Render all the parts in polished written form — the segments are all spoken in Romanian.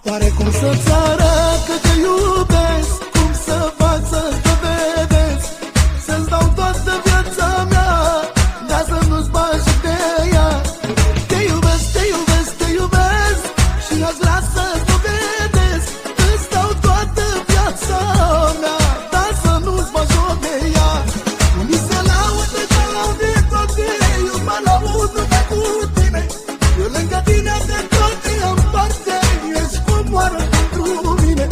Oare cum să-ți arăt că te iubesc? Cum să fac să-ți dovedesc? Să-ți dau toată viața mea, dar să nu-ți bagi de ea. Te iubesc, te iubesc, te iubesc și aș vrea să-ți dovedesc. Îți dau toată viața mea, dar să nu-ți bagi de ea. Unii se laudă că au de toate, eu mă laud numai cu tine. Eu lângă tine de toate am parte, ești cum moară pentru mine.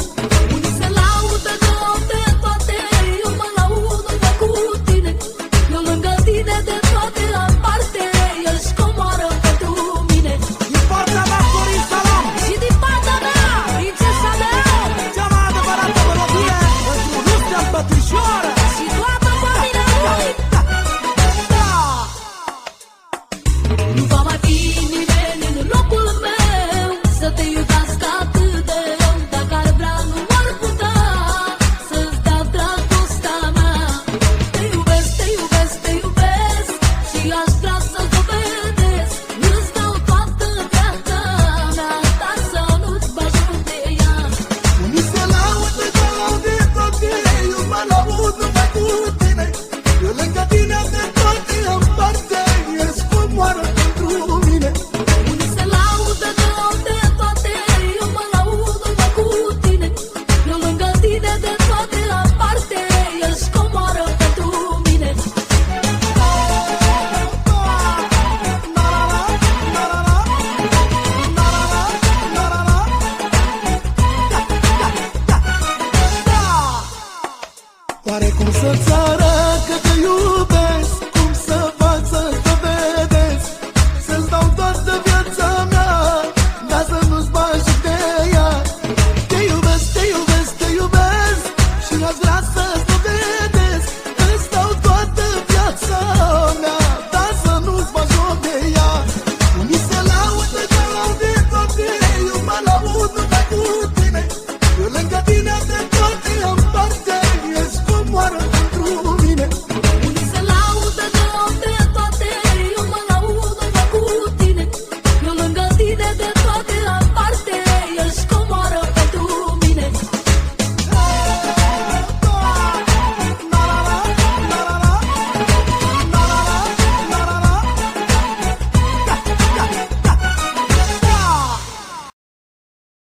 Unii se laudă că au de toate, eu mă laud numai cu tine. Eu lângă tine de toate am parte, ești cum moară pentru mine. Din partea mea, Florin Salam, Și din partea mea, prințesa mea, cea mai adevărată melodie pentru Lucian Petrișoară. și toată familia lui. Nu va mai fi nimeni în locul meu să te iubească atât de rău. Dacă ar vrea, nu ar putea să-ți dea dragostea mea. Te iubesc, te iubesc, te iubesc și aș